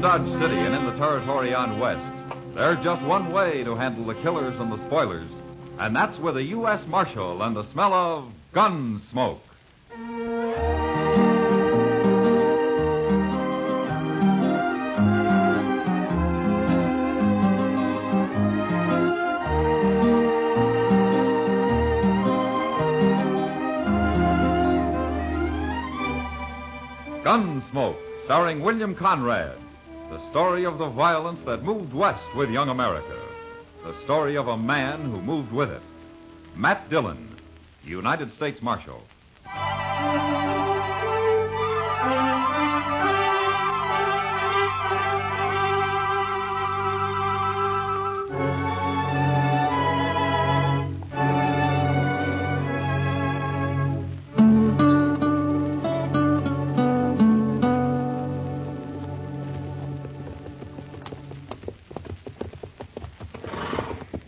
From Dodge City and in the territory on west, there's just one way to handle the killers and the spoilers, and that's with a U.S. Marshal and the smell of Gunsmoke. Gunsmoke, starring William Conrad. The story of the violence that moved west with young America. The story of a man who moved with it. Matt Dillon, United States Marshal.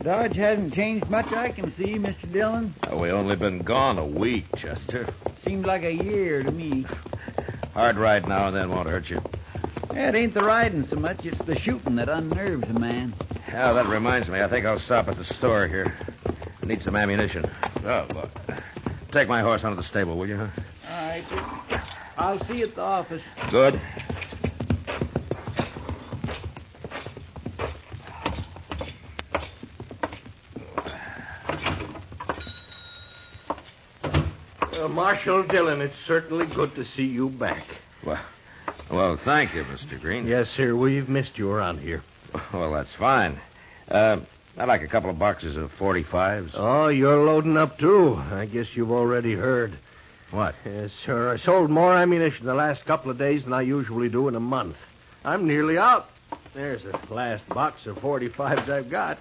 Dodge hasn't changed much I can see, Mr. Dillon. We only been gone a week, Chester. Seems like a year to me. Hard ride now and then won't hurt you. Yeah, it ain't the riding so much, it's the shooting that unnerves a man. Yeah, that reminds me. I think I'll stop at the store here. I need some ammunition. Oh, look. Take my horse onto the stable, will you, huh? All right, sir. I'll see you at the office. Good. Marshal Dillon, it's certainly good to see you back. Well, thank you, Mr. Green. Yes, sir. We've missed you around here. Well, that's fine. I'd like a couple of boxes of 45s. Oh, you're loading up, too. I guess you've already heard. What? Yes, sir. I sold more ammunition the last couple of days than I usually do in a month. I'm nearly out. There's the last box of 45s I've got.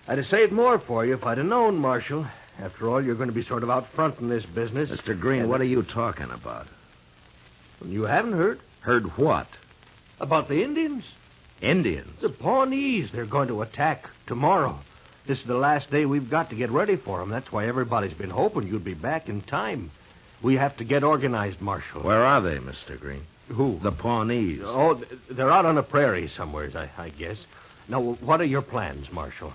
I'd have saved more for you if I'd have known, Marshal. After all, you're going to be sort of out front in this business. Mr. Green, what are you talking about? You haven't heard? Heard what? About the Indians. Indians? The Pawnees. They're going to attack tomorrow. This is the last day we've got to get ready for them. That's why everybody's been hoping you'd be back in time. We have to get organized, Marshal. Where are they, Mr. Green? Who? The Pawnees. Oh, they're out on the prairie somewhere, I guess. Now, what are your plans, Marshal?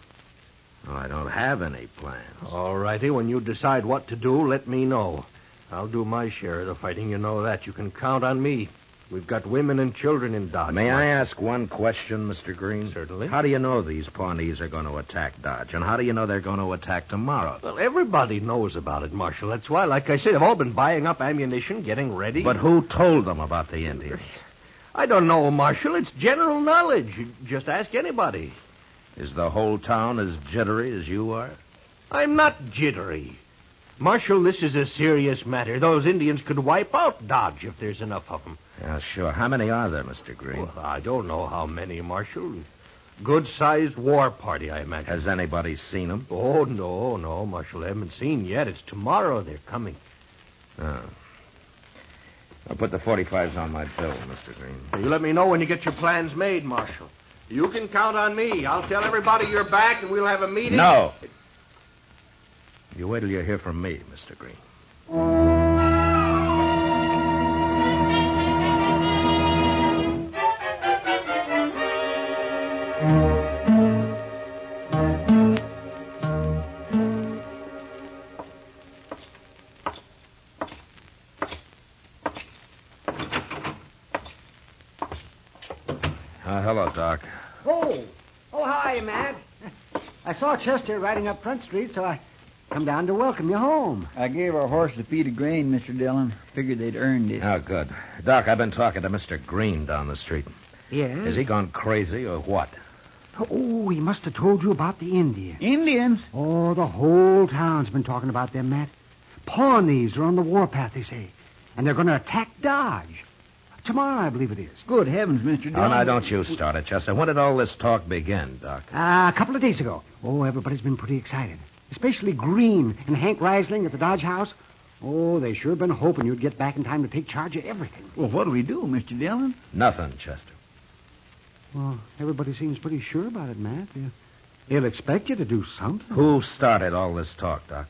Oh, I don't have any plans. All righty. When you decide what to do, let me know. I'll do my share of the fighting. You know that. You can count on me. We've got women and children in Dodge. May I ask one question, Mr. Green? Certainly. How do you know these Pawnees are going to attack Dodge? And how do you know they're going to attack tomorrow? Well, everybody knows about it, Marshal. That's why, like I said, they've all been buying up ammunition, getting ready. But who told them about the Indians? I don't know, Marshal. It's general knowledge. You just ask anybody. Is the whole town as jittery as you are? I'm not jittery. Marshal, this is a serious matter. Those Indians could wipe out Dodge if there's enough of them. Yeah, sure. How many are there, Mr. Green? Well, I don't know how many, Marshal. Good-sized war party, I imagine. Has anybody seen them? Oh, no, Marshal. I haven't seen yet. It's tomorrow they're coming. Oh. I'll put the 45s on my bill, Mr. Green. You let me know when you get your plans made, Marshal. You can count on me. I'll tell everybody you're back, and we'll have a meeting. No. You wait till you hear from me, Mr. Green. Hello, Doc. Oh, hi, Matt. I saw Chester riding up Front Street, so I come down to welcome you home. I gave our horse a feed of grain, Mr. Dillon. Figured they'd earned it. Oh, good. Doc, I've been talking to Mr. Green down the street. Yes? Has he gone crazy or what? Oh, he must have told you about the Indians. Indians? Oh, the whole town's been talking about them, Matt. Pawnees are on the warpath, they say. And they're going to attack Dodge. Tomorrow, I believe it is. Good heavens, Mr. Dillon. Oh, now, don't you start it, Chester. When did all this talk begin, Doc? A couple of days ago. Oh, everybody's been pretty excited. Especially Green and Hank Reisling at the Dodge house. Oh, they sure been hoping you'd get back in time to take charge of everything. Well, what do we do, Mr. Dillon? Nothing, Chester. Well, everybody seems pretty sure about it, Matt. They'll expect you to do something. Who started all this talk, Doc?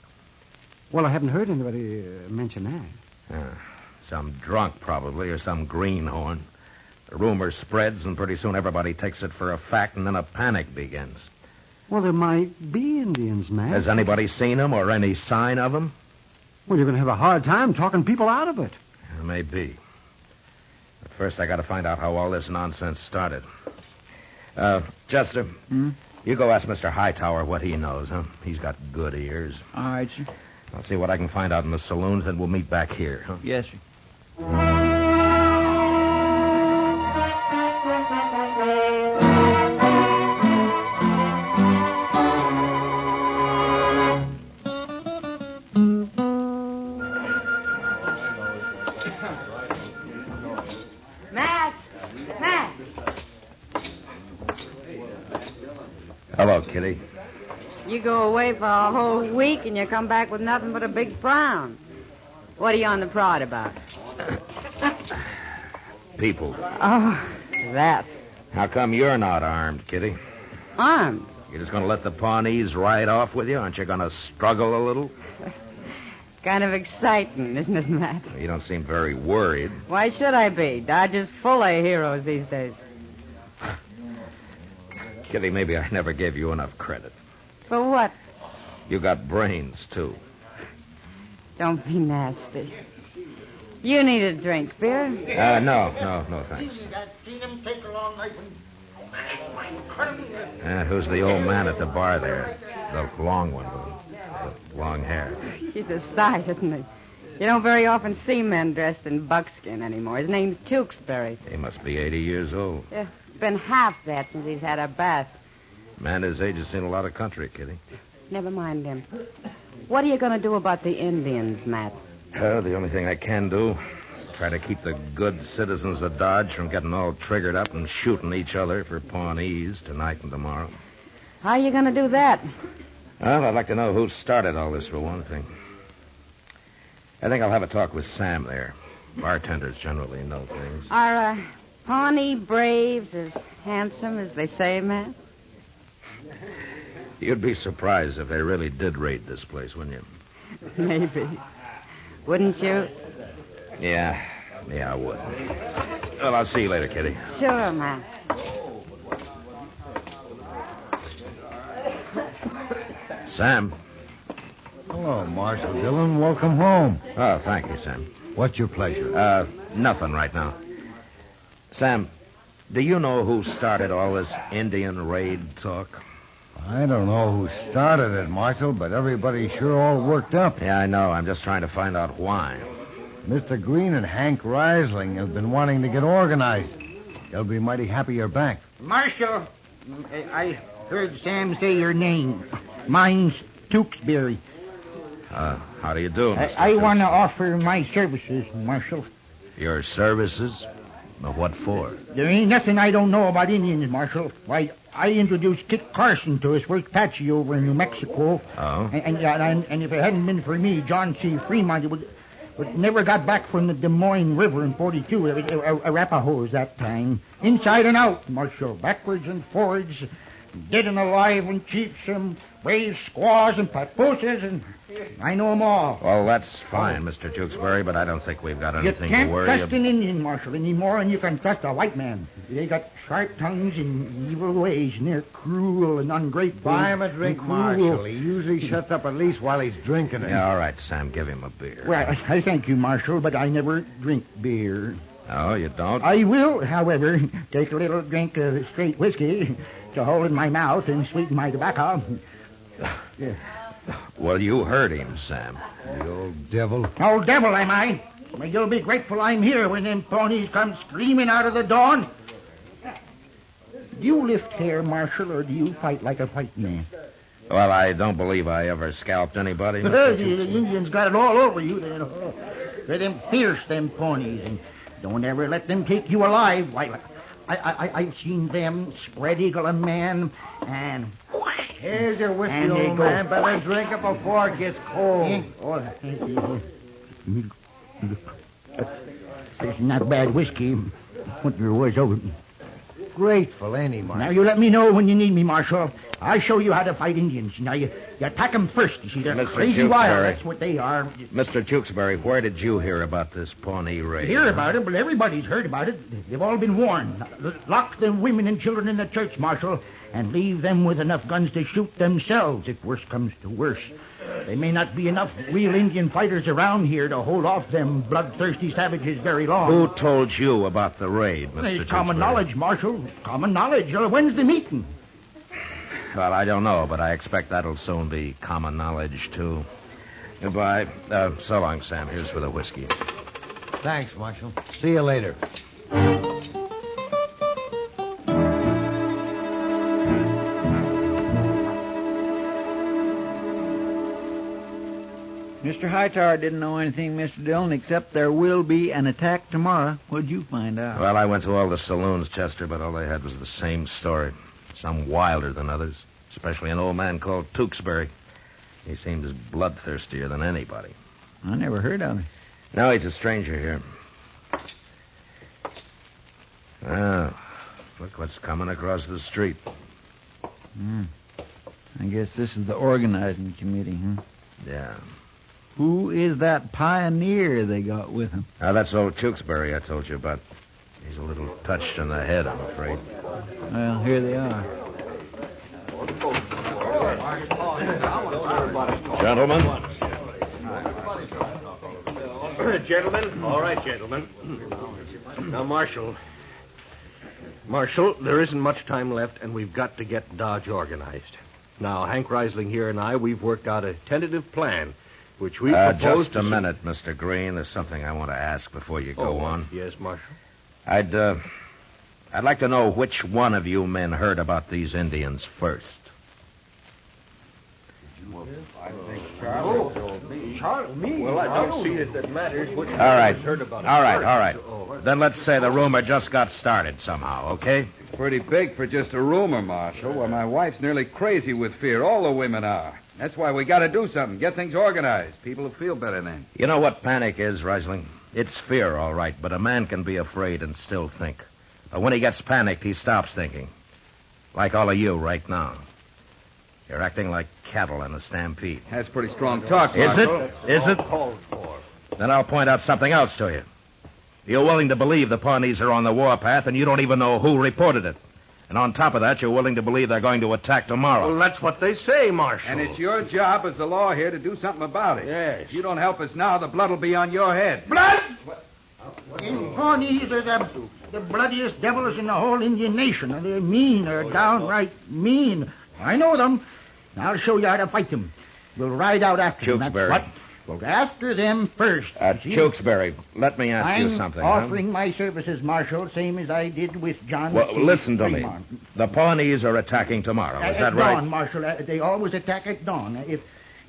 Well, I haven't heard anybody mention that. Some drunk, probably, or some greenhorn. The rumor spreads, and pretty soon everybody takes it for a fact, and then a panic begins. Well, there might be Indians, Matt. Has anybody seen them or any sign of them? Well, you're going to have a hard time talking people out of it. Maybe. But first, I got to find out how all this nonsense started. Chester, you go ask Mr. Hightower what he knows, huh? He's got good ears. All right, sir. I'll see what I can find out in the saloons, then we'll meet back here, huh? Yes, sir. Matt! Hello, Kitty. You go away for a whole week and you come back with nothing but a big frown. What are you on the prod about? People. Oh, that. How come you're not armed, Kitty? Armed? You're just going to let the Pawnees ride off with you? Aren't you going to struggle a little? Kind of exciting, isn't it, Matt? You don't seem very worried. Why should I be? Dodge is full of heroes these days. Kitty, maybe I never gave you enough credit. For what? You got brains, too. Don't be nasty. You need a drink, beer? No, thanks. Who's the old man at the bar there? The long one with the long hair. He's a sight, isn't he? You don't very often see men dressed in buckskin anymore. His name's Tewksbury. He must be 80 years old. Yeah, been half that since he's had a bath. Man his age has seen a lot of country, Kitty. Never mind him. What are you going to do about the Indians, Matt? The only thing I can do, try to keep the good citizens of Dodge from getting all triggered up and shooting each other for Pawnees tonight and tomorrow. How are you going to do that? Well, I'd like to know who started all this, for one thing. I think I'll have a talk with Sam there. Bartenders generally know things. Are Pawnee braves as handsome as they say, Matt? You'd be surprised if they really did raid this place, wouldn't you? Maybe. Wouldn't you? Yeah, I would. Well, I'll see you later, Kitty. Sure, Matt. Sam. Hello, Marshal Dillon. Welcome home. Oh, thank you, Sam. What's your pleasure? Nothing right now. Sam, do you know who started all this Indian raid talk? I don't know who started it, Marshal, but everybody's sure all worked up. Yeah, I know. I'm just trying to find out why. Mr. Green and Hank Risling have been wanting to get organized. They'll be mighty happy you're back. Marshal, I heard Sam say your name. Mine's Tewksbury. How do you do, Mr. I Tewks? want to offer my services, Marshal. Your services? But what for? There ain't nothing I don't know about Indians, Marshal. Why, I introduced Kit Carson to his first Apache over in New Mexico. Oh? And if it hadn't been for me, John C. Fremont would never got back from the Des Moines River in 42. Arapahoes that time. Inside and out, Marshal. Backwards and forwards. Dead and alive and chiefs and brave squaws and papooses, and I know 'em all. Well, that's fine, Mr. Tewksbury, but I don't think we've got You anything to can't worry trust about. an Indian, Marshal, any more than you can trust a white man. They got sharp tongues and evil ways, and they're cruel and ungrateful. Buy him a drink, and cruel. Marshal. He usually shuts up at least while he's drinking it. Yeah, all right, Sam, give him a beer. Well, I thank you, Marshal, but I never drink beer. Oh, you don't? I will, however, take a little drink of straight whiskey to hold in my mouth and sweeten my tobacco. Yeah. Well, you heard him, Sam. The old devil. Oh, devil, am I? Well, you'll be grateful I'm here when them ponies come screaming out of the dawn. Do you lift hair, Marshal, or do you fight like a white man? Well, I don't believe I ever scalped anybody. The Mr. Tewks. Indians got it all over you. They're them fierce, them ponies, and don't ever let them take you alive. Why, I've seen them spread eagle a man, and Here's your whiskey, And they old go man. Better drink it before it gets cold. It's not bad whiskey. What there was over. disgraceful, ain't he, Marshal? Now, you let me know when you need me, Marshal. I'll show you how to fight Indians. Now, you attack them first. You see, they're Mr. crazy Tewksbury. wild. That's what they are. Mr. Tewksbury, where did you hear about this Pawnee raid? Hear about it, but everybody's heard about it. They've all been warned. Lock the women and children in the church, Marshal, and leave them with enough guns to shoot themselves if worse comes to worse. There may not be enough real Indian fighters around here to hold off them bloodthirsty savages very long. Who told you about the raid, Mr. It's common Tewksbury? knowledge, Marshal. Common knowledge. When's the meeting? Well, I don't know, but I expect that'll soon be common knowledge, too. Goodbye. So long, Sam. Here's for the whiskey. Thanks, Marshal. See you later. Mr. Hightower didn't know anything, Mr. Dillon, except there will be an attack tomorrow. What'd you find out? Well, I went to all the saloons, Chester, but all they had was the same story. Some wilder than others, especially an old man called Tewksbury. He seemed as bloodthirstier than anybody. I never heard of him. No, he's a stranger here. Oh, look what's coming across the street. I guess this is the organizing committee, huh? Yeah. Who is that pioneer they got with them? Now, that's old Tewksbury I told you about. He's a little touched in the head, I'm afraid. Well, here they are. Gentlemen? Gentlemen? All right, gentlemen. Now, Marshal, there isn't much time left, and we've got to get Dodge organized. Now, Hank Reisling here and I, we've worked out a tentative plan, which we propose Just a minute, Mr. Green. There's something I want to ask before you go on. Yes, Marshal. I'd like to know which one of you men heard about these Indians first. Charlie, me? Well, I don't see it that matters which All right. heard about it All right, first. all right. Then let's say the rumor just got started somehow, okay? It's pretty big for just a rumor, Marshal. Well, my wife's nearly crazy with fear. All the women are. That's why we got to do something. Get things organized. People will feel better then. You know what panic is, Reisling? It's fear, all right, but a man can be afraid and still think. But when he gets panicked, he stops thinking. Like all of you right now. You're acting like cattle in a stampede. That's pretty strong talk, Is it? Marshal. Is it? Then I'll point out something else to you. You're willing to believe the Pawnees are on the warpath, and you don't even know who reported it. And on top of that, you're willing to believe they're going to attack tomorrow. Well, that's what they say, Marshal. And it's your job as the law here to do something about it. Yes. If you don't help us now, the blood will be on your head. Blood! In Pawnees are the bloodiest devils in the whole Indian nation. And they're mean. They're downright mean. I know them. I'll show you how to fight them. We'll ride out after them. That's Tewksbury. what. Well, after them first. you see. Tewksbury, let me ask you I'm something. offering my services, Marshal, same as I did with John. Well, C. listen to me. Fremont. The Pawnees are attacking tomorrow. Is that At right? dawn, Marshal. They always attack at dawn.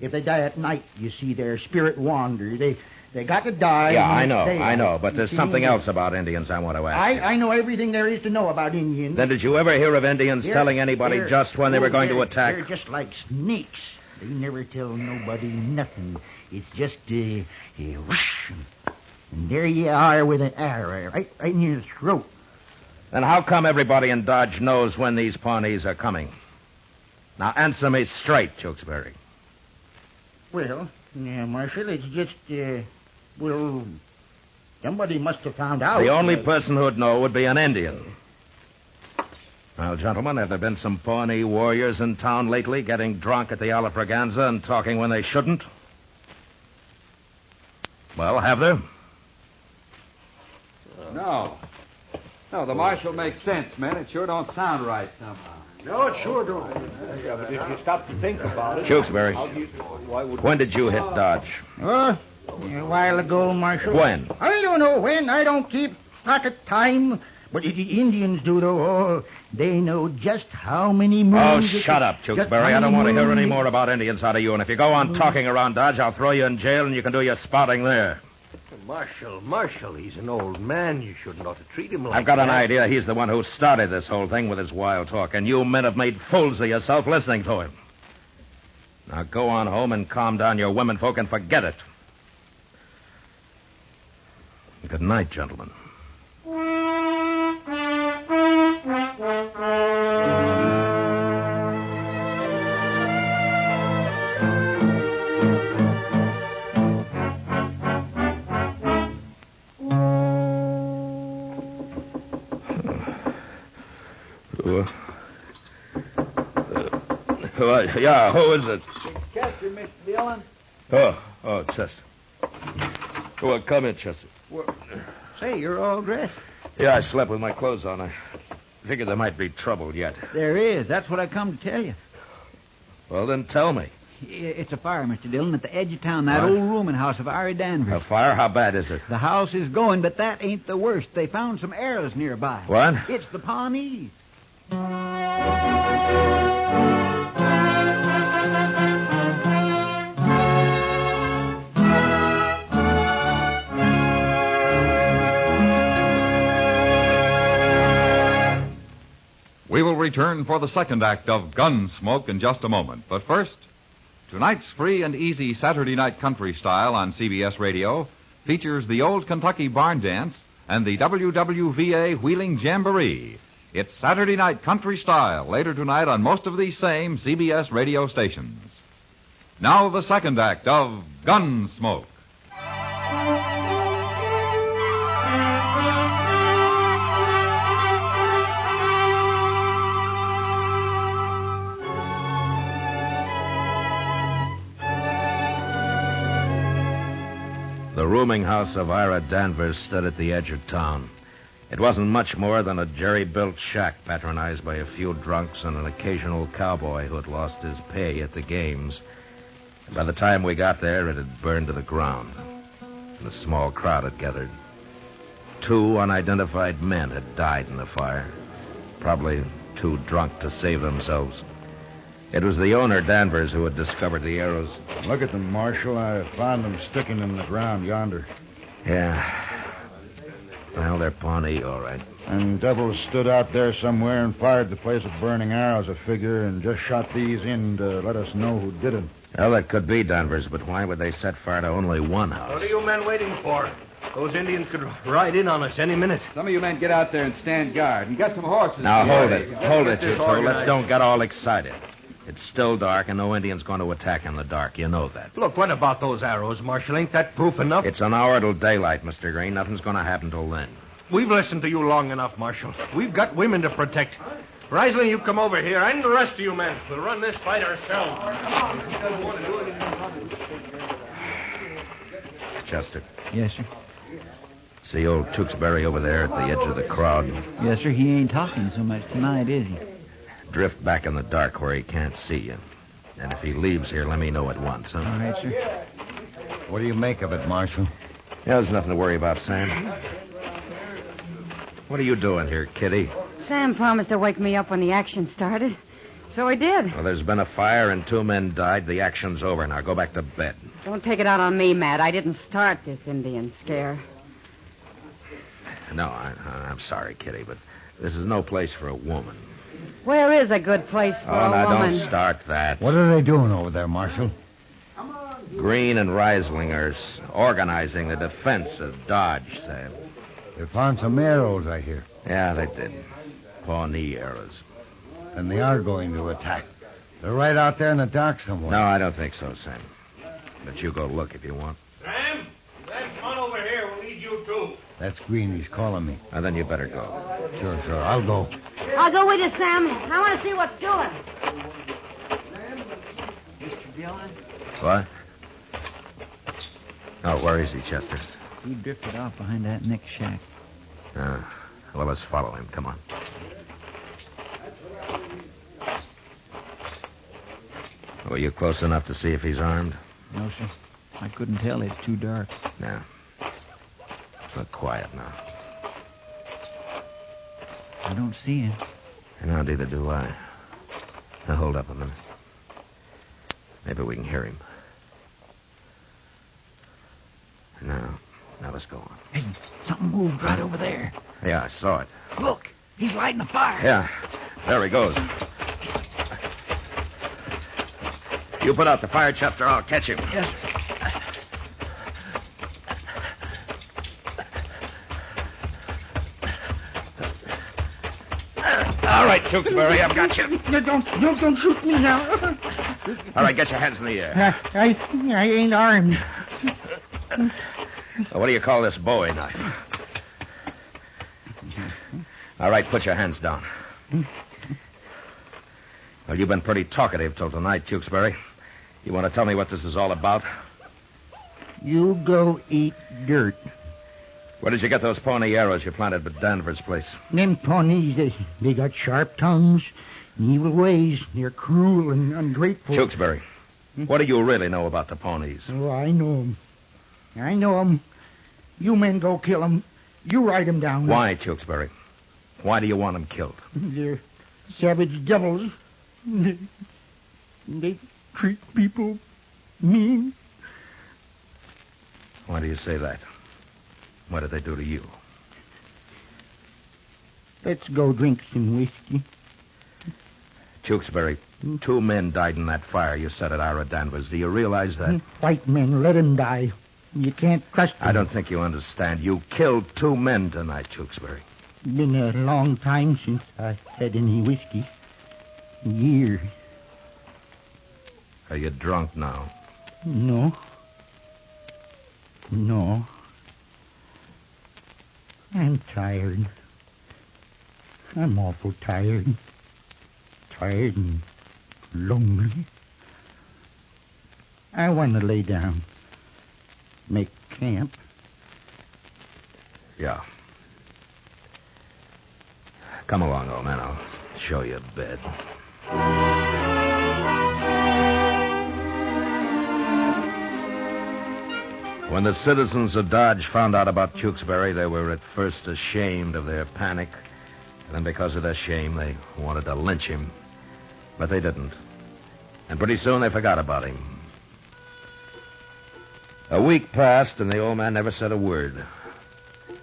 If they die at night, you see, their spirit wander. They got to die. Yeah, when I it's daylight. know. But there's You something see, else about Indians I want to ask you. I know everything there is to know about Indians. Then did you ever hear of Indians telling anybody just when they were going to attack? They're just like snakes. They never tell nobody nothing. It's just whoosh, and there you are with an arrow right in your throat. Then how come everybody in Dodge knows when these Pawnees are coming? Now answer me straight, Tewksbury. Well, yeah, Marshal, it's just somebody must have found out. The only person who'd know would be an Indian. Well, gentlemen, have there been some Pawnee warriors in town lately getting drunk at the Alafraganza and talking when they shouldn't? Well, have there? No. No, the Marshal makes sense, man. It sure don't sound right somehow. No, it sure don't. Yeah, but if you stop to think about it... Tewksbury, Why would... when did you hit Dodge? A while ago, Marshal. When? I don't know when. I don't keep track of time. But the Indians do, though. Oh, they know just how many Oh, moons... shut up, Tewksbury. I don't want to hear any more about Indians out of you. And if you go on talking around Dodge, I'll throw you in jail and you can do your spouting there. Marshal, he's an old man. You shouldn't ought to treat him like I've got that. an idea he's the one who started this whole thing with his wild talk, and you men have made fools of yourself listening to him. Now go on home and calm down your womenfolk and forget it. Good night, gentlemen. Yeah, who is it? Chester, Mr. Dillon. Oh, Chester. Well, come in, Chester. Say, you're all dressed. Yeah, I slept with my clothes on. I figured there might be trouble yet. There is. That's what I come to tell you. Well, then tell me. It's a fire, Mr. Dillon, at the edge of town, that What? old rooming house of Ari A Danvers. fire? How bad is it? The house is going, but that ain't the worst. They found some arrows nearby. What? It's the Pawnees. We will return for the second act of Gunsmoke in just a moment. But first, tonight's free and easy Saturday night country style on CBS Radio features the old Kentucky barn dance and the WWVA Wheeling Jamboree. It's Saturday night country style later tonight on most of these same CBS radio stations. Now the second act of Gunsmoke. The rooming house of Ira Danvers stood at the edge of town. It wasn't much more than a jerry-built shack patronized by a few drunks and an occasional cowboy who had lost his pay at the games. By the time we got there, it had burned to the ground, and a small crowd had gathered. 2 unidentified men had died in the fire, probably too drunk to save themselves. It was the owner, Danvers, who had discovered the arrows. Look at them, Marshal. I found them sticking in the ground yonder. Yeah. Well, they're Pawnee, all right. And devils stood out there somewhere and fired the place with burning arrows, I figure, and just shot these in to let us know who did it. Well, that could be Danvers, but why would they set fire to only one house? What are you men waiting for? Those Indians could ride in on us any minute. Some of you men get out there and stand guard. And get some horses. Now, hold it. together. Hold Get it, you this two. organized. Let's don't get all excited. It's still dark, and no Indian's going to attack in the dark. You know that. Look, what about those arrows, Marshal? Ain't that proof enough? It's an hour till daylight, Mr. Green. Nothing's going to happen till then. We've listened to you long enough, Marshal. We've got women to protect. Risley, you come over here, and the rest of you men. We'll run this fight ourselves. Chester, Yes, sir. see old Tewksbury over there at the edge of the crowd? Yes, sir. He ain't talking so much tonight, is he? Drift back in the dark where he can't see you. And if he leaves here, let me know at once, huh? All right, sir. What do you make of it, Marshal? Yeah, there's nothing to worry about, Sam. What are you doing here, Kitty? Sam promised to wake me up when the action started. So he did. Well, there's been a fire and 2 men died. The action's over. Now go back to bed. Don't take it out on me, Matt. I didn't start this Indian scare. No, I'm sorry, Kitty, but this is no place for a woman. Where is a good place for Oh, a now woman? don't start that. What are they doing over there, Marshal? Green and Riesling are organizing the defense of Dodge, Sam. They found some arrows, I hear. Yeah, they did. Pawnee arrows. And they are going to attack. They're right out there in the dark somewhere. No, I don't think so, Sam. But you go look if you want. Sam, come on over here. We'll need you, too. That's Green. He's calling me. And then you better go. Sure. I'll go. I'll go with you, Sam. I want to see what's doing. Mr. Dillon? What? Oh, where is he, Chester? He drifted off behind that next shack. Well, let's follow him. Come on. Were you close enough to see if he's armed? No, sir. I couldn't tell. It's too dark. No. Look quiet now. I don't see him. No, neither do I. Now, hold up a minute. Maybe we can hear him. Now let's go on. Hey, something moved right over there. Yeah, I saw it. Look, he's lighting a fire. Yeah, there he goes. You put out the fire, Chester. I'll catch him. Yes, sir. All right, Tewksbury, I've got you. No, don't shoot me now. All right, get your hands in the air. I ain't armed. What do you call this Bowie knife? All right, put your hands down. Well, you've been pretty talkative till tonight, Tewksbury. You want to tell me what this is all about? You go eat dirt. Where did you get those Pawnee arrows you planted at Danvers' place? Them Pawnees, they got sharp tongues and evil ways. They're cruel and ungrateful. Tewksbury, what do you really know about the Pawnees? Oh, I know 'em. I know 'em. You men go kill 'em. You write 'em down. Why, Tewksbury? Why do you want them killed? They're savage devils. They treat people mean. Why do you say that? What did they do to you? Let's go drink some whiskey. Tewksbury, 2 men died in that fire you set at Ira Danvers. Do you realize that? White men, let 'em die. You can't trust them. I don't think you understand. You killed 2 men tonight, Tewksbury. Been a long time since I had any whiskey. Years. Are you drunk now? No. I'm tired. I'm awful tired. Tired and lonely. I want to lay down. Make camp. Yeah. Come along, old man. I'll show you a bed. When the citizens of Dodge found out about Tewksbury, they were at first ashamed of their panic. And then because of their shame, they wanted to lynch him. But they didn't. And pretty soon they forgot about him. A week passed, and the old man never said a word.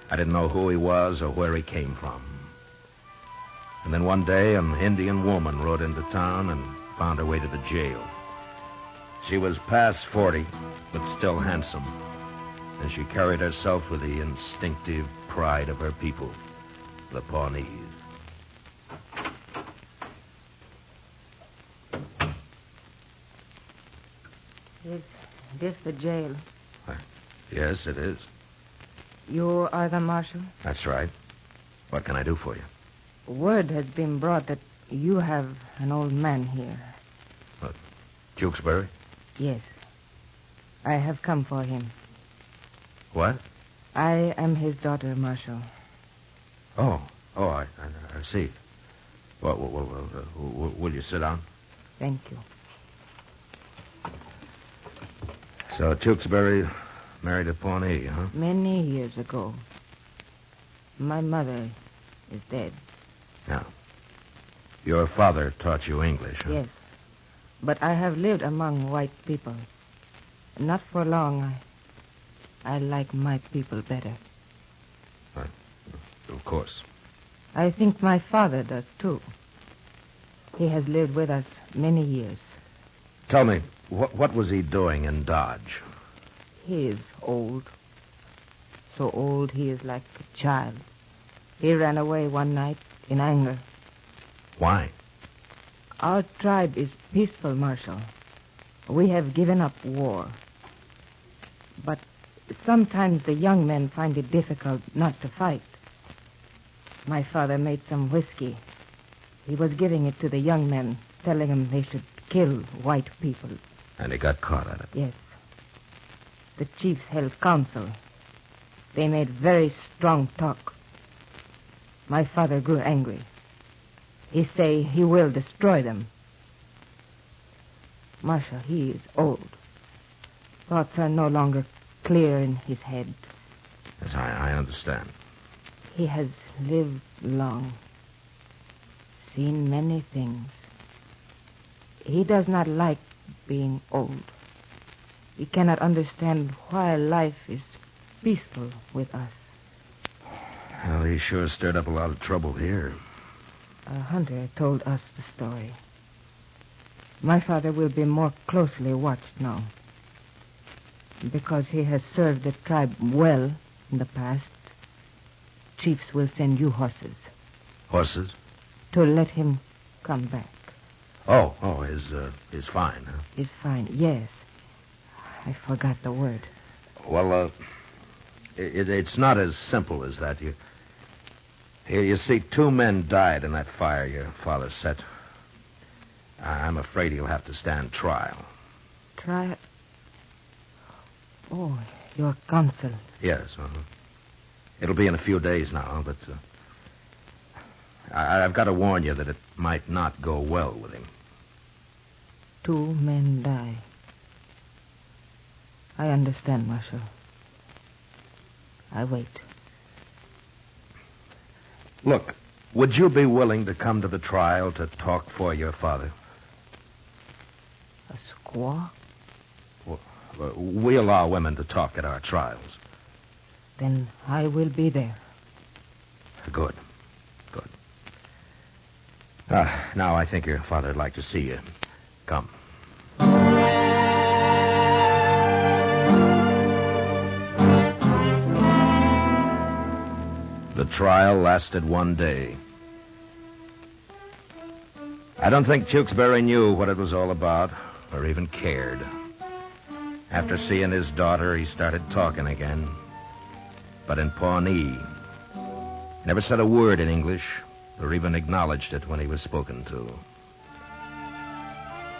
I didn't know who he was or where he came from. And then one day, an Indian woman rode into town and found her way to the jail. She was past 40, but still handsome. And she carried herself with the instinctive pride of her people, the Pawnees. Is this the jail? Yes, it is. You are the marshal? That's right. What can I do for you? Word has been brought that you have an old man here. What, Tewksbury? Yes. I have come for him. What? I am his daughter, Marshal. Oh, I see. Well, will you sit down? Thank you. So Tewksbury married a Pawnee, huh? Many years ago. My mother is dead. Yeah. Your father taught you English, huh? Yes. But I have lived among white people. Not for long. I like my people better. Of course. I think my father does, too. He has lived with us many years. Tell me, what was he doing in Dodge? He is old. So old he is like a child. He ran away one night in anger. Why? Our tribe is peaceful, Marshal. We have given up war. But sometimes the young men find it difficult not to fight. My father made some whiskey. He was giving it to the young men, telling them they should kill white people. And he got caught at it? Yes. The chiefs held council. They made very strong talk. My father grew angry. He say he will destroy them. Marshal, he is old. Thoughts are no longer clear in his head. Yes, I understand. He has lived long, seen many things. He does not like being old. He cannot understand why life is peaceful with us. Well, he sure stirred up a lot of trouble here. A hunter told us the story. My father will be more closely watched now. Because he has served the tribe well in the past, chiefs will send you horses. Horses? To let him come back. Oh, his fine, huh? Is fine, yes. I forgot the word. Well, it's not as simple as that. You see, 2 men died in that fire your father set. I'm afraid he'll have to stand trial. Trial? Oh, your counsel. Yes, It'll be in a few days now, but I've got to warn you that it might not go well with him. 2 men die. I understand, Marshal. I wait. Look, would you be willing to come to the trial to talk for your father? A squaw? Well, we allow women to talk at our trials. Then I will be there. Good. Now I think your father would like to see you. Come. The trial lasted 1 day. I don't think Tewksbury knew what it was all about, or even cared. After seeing his daughter, he started talking again. But in Pawnee, never said a word in English, or even acknowledged it when he was spoken to.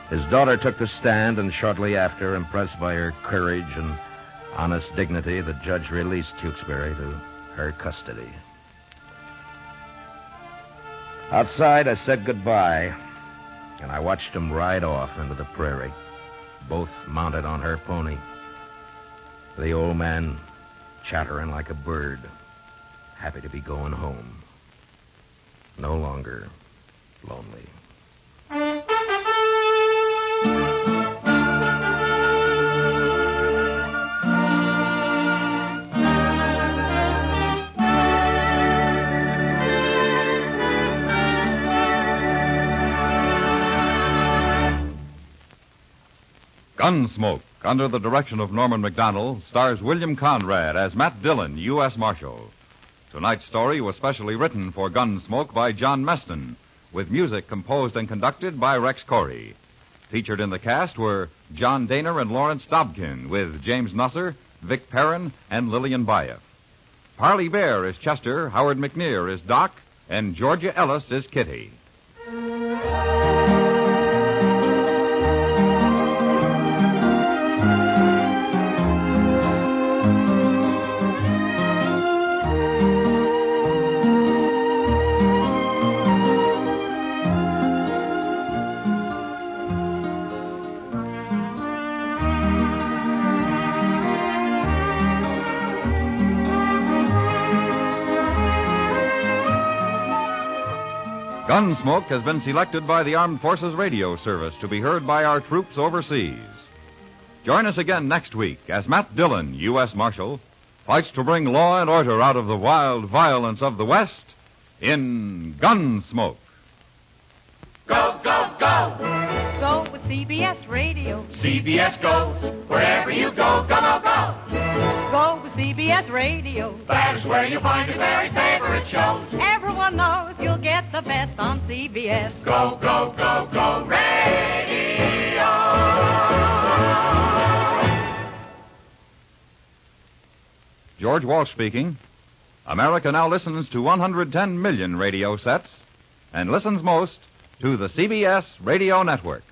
His daughter took the stand, and shortly after, impressed by her courage and honest dignity, the judge released Tewksbury to her custody. Outside, I said goodbye, and I watched him ride off into the prairie, both mounted on her pony. The old man chattering like a bird, happy to be going home. No longer lonely. Gunsmoke, under the direction of Norman McDonald, stars William Conrad as Matt Dillon, U.S. Marshal. Tonight's story was specially written for Gunsmoke by John Meston, with music composed and conducted by Rex Corey. Featured in the cast were John Daner and Lawrence Dobkin, with James Nusser, Vic Perrin, and Lillian Bayef. Parley Bear is Chester, Howard McNear is Doc, and Georgia Ellis is Kitty. Gunsmoke has been selected by the Armed Forces Radio Service to be heard by our troops overseas. Join us again next week as Matt Dillon, U.S. Marshal, fights to bring law and order out of the wild violence of the West in Gunsmoke. Go, go, go! Go with CBS Radio. CBS goes wherever you go, go, go, go! Go with CBS Radio. That is where you find your very favorite shows. Everyone knows you'll get the best on CBS. Go, go, go, go, radio! George Walsh speaking. America now listens to 110 million radio sets and listens most to the CBS Radio Network.